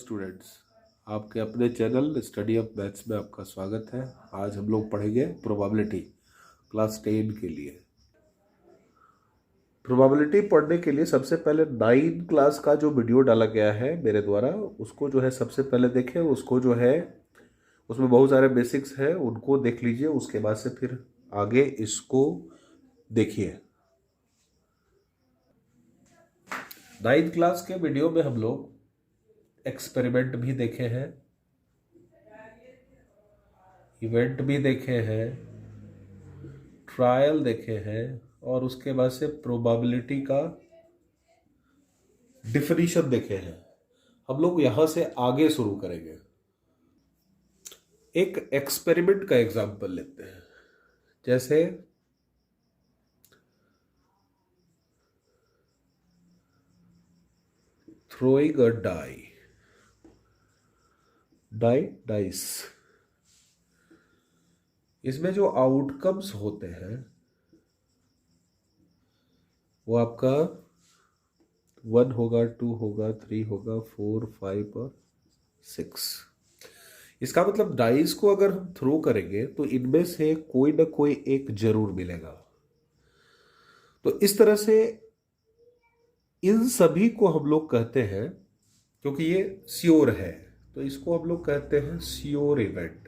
Students, आपके अपने channel study of maths में आपका स्वागत है। आज हम लोग पढ़ेंगे प्रोबेबिलिटी क्लास 10 के लिए। प्रोबेबिलिटी पढ़ने के लिए सबसे पहले 9 क्लास का जो वीडियो डाला गया है मेरे द्वारा, उसको जो है सबसे पहले देखें। उसको जो है उसमें बहुत सारे बेसिक्स हैं, उनको देख लीजिए। उसके बाद से फिर आगे इसको देखिए। 9 क्लास के वीडियो में हम लोग एक्सपेरिमेंट भी देखे हैं, इवेंट भी देखे हैं, ट्रायल देखे हैं और उसके बाद से प्रोबेबिलिटी का डिफिनीशन देखे हैं। हम लोग यहां से आगे शुरू करेंगे। एक एक्सपेरिमेंट का एग्जांपल लेते हैं। जैसे थ्रोइंग अ डाइस। इसमें जो आउटकम्स होते हैं वो आपका 1 होगा, 2 होगा, 3 होगा, 4, 5 और 6। इसका मतलब डाइस को अगर हम थ्रो करेंगे तो इनमें से कोई ना कोई एक जरूर मिलेगा। तो इस तरह से इन सभी को हम लोग कहते हैं, क्योंकि ये श्योर है तो इसको हम लोग कहते हैं श्योर इवेंट।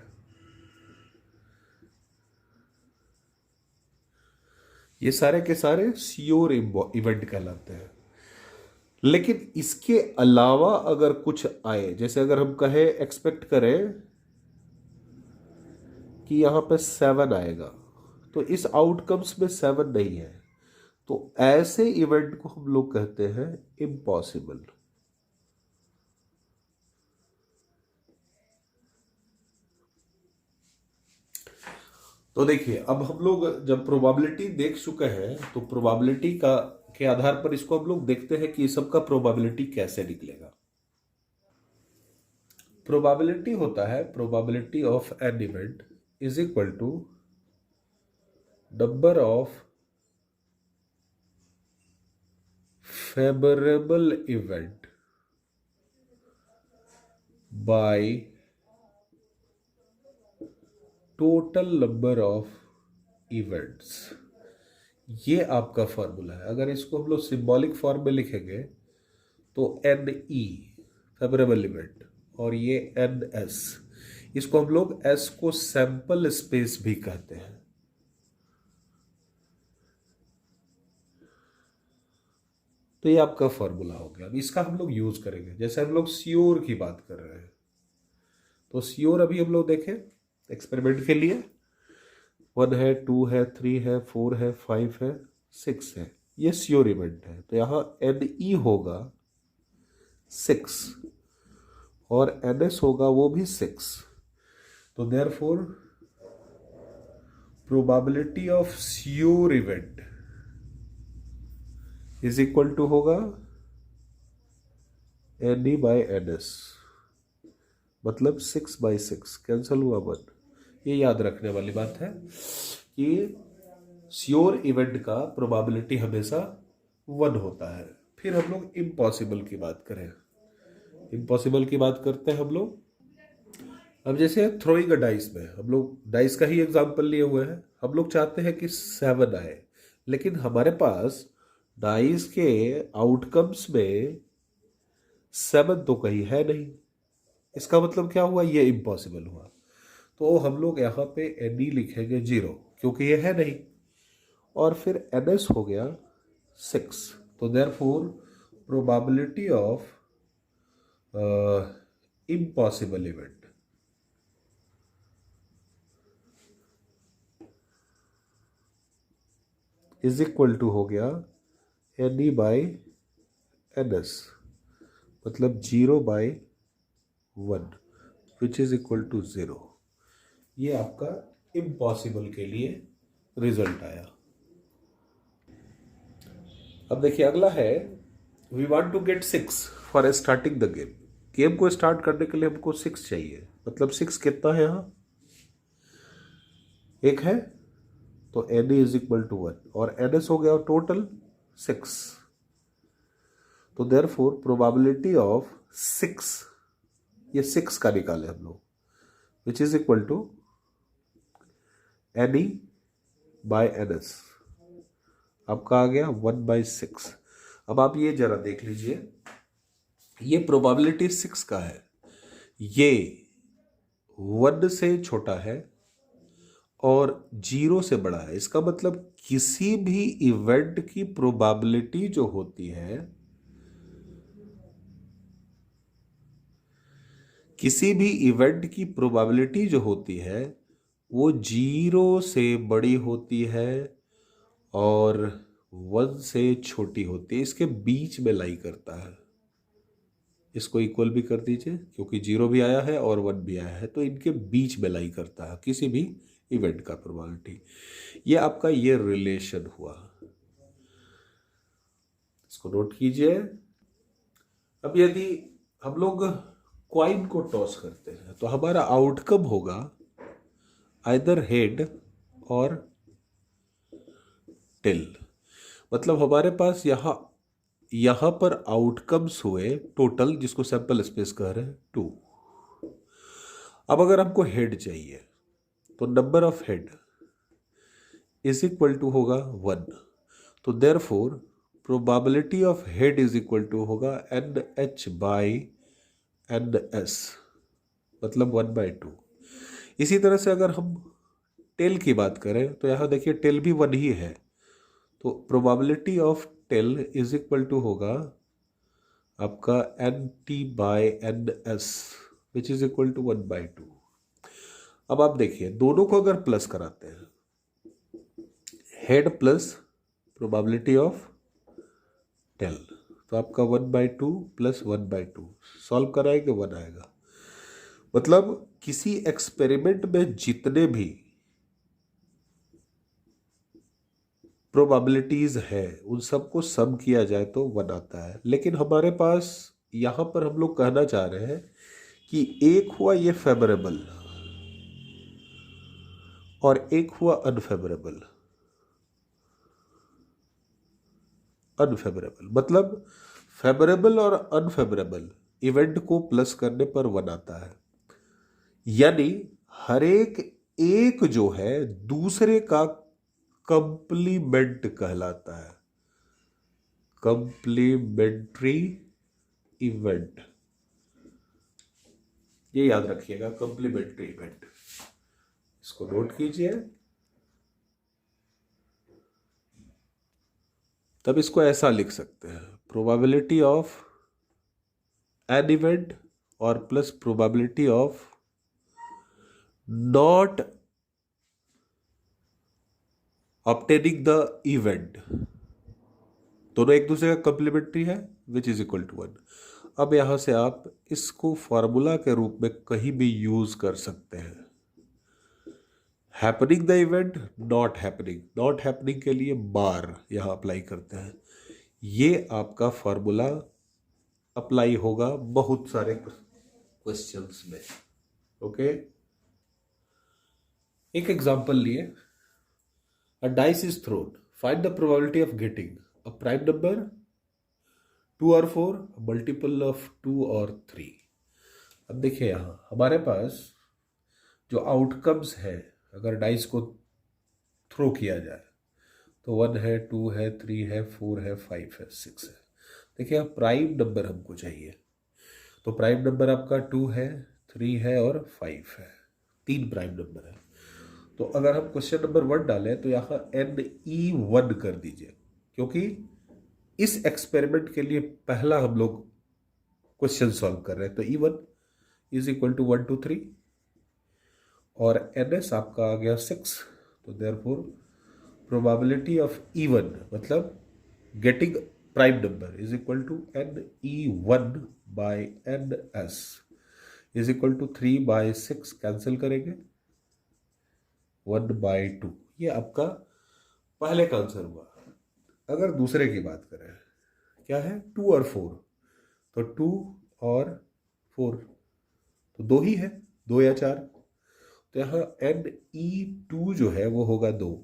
ये सारे के सारे श्योर इवेंट कहलाते हैं। लेकिन इसके अलावा अगर कुछ आए, जैसे अगर हम कहें, एक्सपेक्ट करें कि यहां पे 7 आएगा, तो इस आउटकम्स में 7 नहीं है, तो ऐसे इवेंट को हम लोग कहते हैं इम्पॉसिबल। तो देखिए, अब हम लोग जब प्रोबेबिलिटी देख चुके हैं तो प्रोबेबिलिटी का के आधार पर इसको हम लोग देखते हैं कि इस सब का प्रोबेबिलिटी कैसे निकलेगा। प्रोबेबिलिटी होता है probability of an event is equal to number of favourable event by total number of events. ये आपका फॉर्मूला है। अगर इसको हम लोग सिंबॉलिक फॉर्म में लिखेंगे तो NE फेवरेबल इवेंट और ये NS, इसको हम लोग S को सैंपल स्पेस भी कहते हैं। तो ये आपका फॉर्मूला हो गया। अब इसका हम लोग यूज करेंगे। जैसे हम लोग श्योर की बात कर रहे हैं, तो श्योर अभी हम लोग देखें एक्सपेरिमेंट के लिए 1 है, 2 है, 3 है, 4 है, 5 है, 6 है। ये श्योर इवेंट है, तो यहां NE होगा 6 और NS होगा वो भी 6। तो therefore probability of sure event is equal to होगा NE बाय NS, मतलब 6/6 कैंसल हुआ 1। ये याद रखने वाली बात है कि श्योर इवेंट का प्रोबेबिलिटी हमेशा 1 होता है। फिर हम लोग इम्पॉसिबल की बात करें। इम्पॉसिबल की बात करते हैं हम लोग। अब जैसे थ्रोइंग अ डाइस में हम लोग डाइस का ही एग्जांपल लिए हुए हैं। हम लोग चाहते हैं कि 7 आए, लेकिन हमारे पास डाइस के आउटकम्स में 7 तो कहीं है नहीं। इसका मतलब क्या हुआ? ये इम्पॉसिबल हुआ। तो हम लोग यहाँ पे NE लिखेंगे 0, क्योंकि ये है नहीं। और फिर NS हो गया 6। तो therefore probability of impossible event is equal to हो गया NE बाय NS, मतलब 0/1 विच इज इक्वल टू 0। ये आपका इम्पॉसिबल के लिए रिजल्ट आया। अब देखिए अगला है, we want to get 6 for starting the game. Game को स्टार्ट करने के लिए हमको 6 चाहिए। मतलब 6 कितना है? यहाँ 1 है, तो NE इज इक्वल टू 1 और NS हो गया टोटल 6। तो देयरफॉर प्रोबेबिलिटी ऑफ 6 ये 6 का निकाले हम लोग, which is equal to N E by N S. आपका आ गया 1/6। अब आप ये जरा देख लीजिए, ये प्रोबेबिलिटी 6 का है, ये 1 से छोटा है और 0 से बड़ा है। इसका मतलब किसी भी इवेंट की प्रोबेबिलिटी जो होती है, किसी भी इवेंट की प्रोबेबिलिटी जो होती है वो 0 से बड़ी होती है और 1 से छोटी होती है, इसके बीच में लाई करता है। इसको इक्वल भी कर दीजिए क्योंकि 0 भी आया है और 1 भी आया है, तो इनके बीच में लाई करता है किसी भी इवेंट का प्रोबेबिलिटी। ये आपका ये रिलेशन हुआ, इसको नोट कीजिए। अब यदि हम लोग क्वाइन को टॉस करते हैं तो हमारा आउटकम होगा आइदर हेड और टेल। मतलब हमारे पास यहां पर आउटकम्स हुए टोटल, जिसको सैंपल स्पेस कह रहे हैं 2। अब अगर हमको हेड चाहिए तो number of head is equal to होगा 1। तो therefore probability of head is equal to होगा NH बाई NS, मतलब 1/2। इसी तरह से अगर हम टेल की बात करें तो यहां देखिए टेल भी 1 ही है, तो probability of tail is equal to होगा आपका NT by NS which is equal to 1/2। अब आप देखिए दोनों को अगर प्लस कराते हैं, head plus probability of tail, तो आपका 1/2 प्लस 1/2 सॉल्व कराएंगे 1 आएगा। मतलब किसी एक्सपेरिमेंट में जितने भी प्रोबेबिलिटीज है उन सबको सम किया जाए तो 1 आता है। लेकिन हमारे पास यहां पर हम लोग कहना चाह रहे हैं कि एक हुआ ये फेवरेबल और एक हुआ अनफेवरेबल। मतलब फेवरेबल और अनफेवरेबल इवेंट को प्लस करने पर 1 आता है, यानी हर एक जो है दूसरे का कंप्लीमेंट कहलाता है, कंप्लीमेंट्री इवेंट। ये याद रखिएगा, कंप्लीमेंट्री इवेंट, इसको नोट कीजिए। तब इसको ऐसा लिख सकते हैं, प्रोबेबिलिटी ऑफ एन इवेंट और plus probability of not obtaining the event, दोनों एक दूसरे का कंप्लीमेंट्री है, विच इज इक्वल टू 1। अब यहां से आप इसको फॉर्मूला के रूप में कहीं भी यूज कर सकते हैं। Happening the event, not happening के लिए बार यहां अप्लाई करते हैं। ये आपका फॉर्मूला अप्लाई होगा बहुत सारे क्वेश्चंस में। ओके, एक एग्जांपल लिए, अ dice is throne, find the probability of getting a prime number 2 और 4, मल्टीपल ऑफ 2 और 3। अब देखिए यहां हमारे पास जो आउटकम्स है, अगर डाइस को थ्रो किया जाए तो 1 है, 2 है, 3 है, 4 है, 5 है, 6 है। देखिए अब प्राइम नंबर हमको चाहिए, तो प्राइम नंबर आपका 2 है, 3 है और 5 है, 3 प्राइम नंबर है। तो अगर हम क्वेश्चन नंबर 1 डालें तो यहाँ NE1 कर दीजिए, क्योंकि इस एक्सपेरिमेंट के लिए पहला हम लोग क्वेश्चन सॉल्व कर रहे हैं। तो E1 इज इक्वल टू 1 2 3 और NS आपका आ गया 6। तो देयरफॉर प्रोबेबिलिटी ऑफ E1 मतलब getting prime number is equal to NE1 by NS is equal to 3/6, cancel करेंगे 1/2। ये आपका पहले का आंसर हुआ। अगर दूसरे की बात करें, क्या है 2 और 4, तो 2 और 4 तो 2 ही है, 2 या 4। तो यहाँ NE2 जो है वो होगा 2।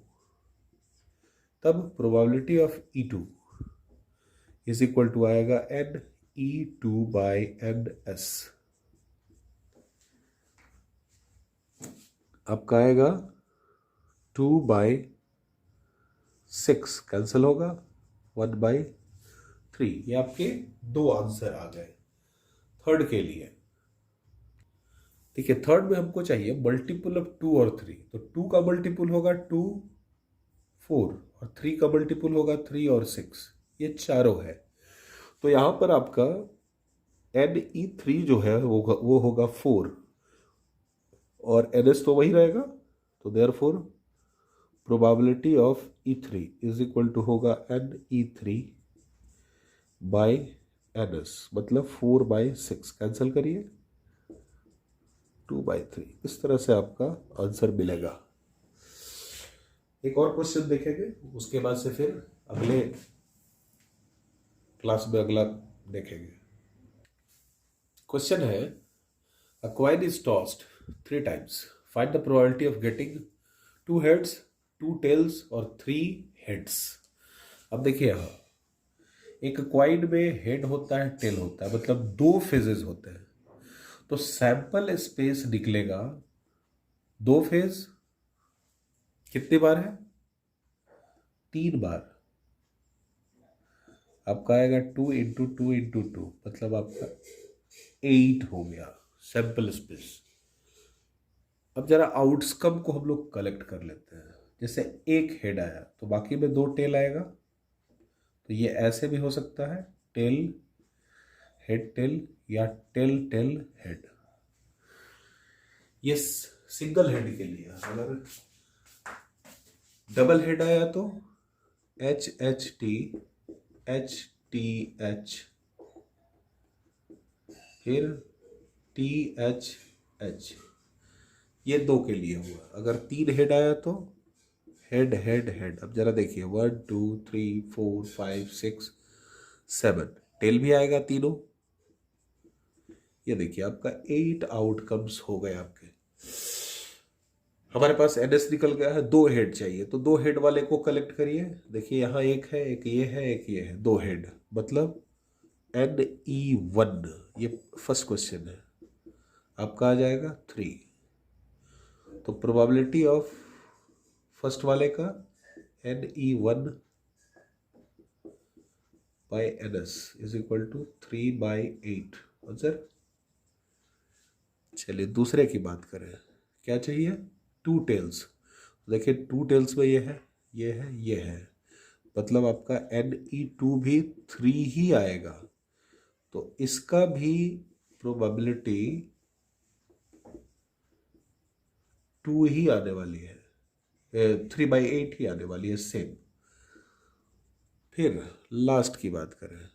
तब probability of E2 is equal to आएगा NE2 बाय NS। आपका आएगा 2/6, कैंसिल होगा 1/3। ये आपके दो आंसर आ गए थर्ड के लिए। देखिए थर्ड में हमको चाहिए मल्टीपल ऑफ 2 और 3, तो 2 का मल्टीपल होगा 2, 4 और 3 का मल्टीपल होगा 3 और 6, ये चारों है। तो यहां पर आपका NE3 जो है वो होगा 4 और NS तो वही रहेगा, तो therefore probability of E3 is equal to होगा NE3/NS, मतलब 4/6, कैंसिल करिए 2/3। इस तरह से आपका आंसर मिलेगा। एक और क्वेश्चन देखेंगे, उसके बाद से फिर अगले क्लास में अगला देखेंगे। क्वेश्चन है A coin is tossed 3 times. Find the probability of getting 2 heads, 2 tails और 3 heads. अब देखिए यहाँ एक क्वाइन में हेड होता है, टेल होता है, मतलब 2 फेजेस होते हैं। तो सैंपल स्पेस निकलेगा 2 फेज कितनी बार है? 3 बार। आपका आएगा 2 इंटू 2 इंटू 2, मतलब आपका 8 हो गया सैंपल स्पेस। अब जरा आउटकम को हम लोग कलेक्ट कर लेते हैं। जैसे एक हेड आया तो बाकी में 2 टेल आएगा, तो ये ऐसे भी हो सकता है टेल हेड टेल या टेल टेल हेड। ये सिंगल हेड के लिए। अगर डबल हेड आया तो HHT HTH फिर THH, ये 2 के लिए हुआ। अगर 3 हेड आया तो हेड हेड हेड। अब जरा देखिए 1 2 3 4 5 6 7, टेल भी आएगा तीनों। ये देखिए आपका 8 आउटकम्स हो गए आपके। हमारे पास NS निकल गया है, 2 हेड चाहिए, तो 2 हेड वाले को कलेक्ट करिए। देखिए यहाँ एक है, एक ये है, एक ये है, 2 हेड, मतलब NE1। ये फर्स्ट क्वेश्चन है, आपका आ जाएगा 3। तो प्रोबेबिलिटी ऑफ फर्स्ट वाले का NE1/NS is equal to 3/8 answer. चलिए दूसरे की बात करें, क्या चाहिए? 2 टेल्स। देखिए 2 टेल्स में ये है, ये है, ये है, मतलब आपका NE2 भी 3 ही आएगा। तो इसका भी प्रोबेबिलिटी 2 ही आने वाली है, 3/8 ही आने वाली है, सेम। फिर लास्ट की बात करें,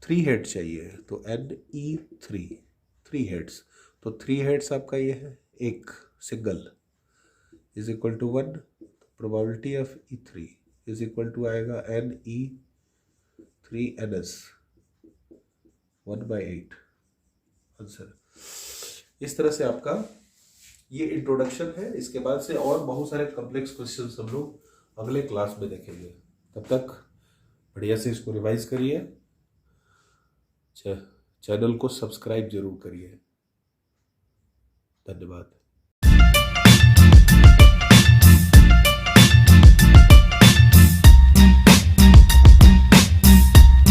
3 हेड चाहिए, तो NE3 3 हेड्स, तो 3 हेड्स आपका ये है, एक single is equal to 1। Probability of E3 is equal to आएगा NE3NS 1/8 आंसर। इस तरह से आपका ये इंट्रोडक्शन है। इसके बाद से और बहुत सारे कॉम्प्लेक्स क्वेश्चंस हम लोग अगले क्लास में देखेंगे। तब तक बढ़िया से इसको रिवाइज करिए, चैनल को सब्सक्राइब जरूर करिए। धन्यवाद।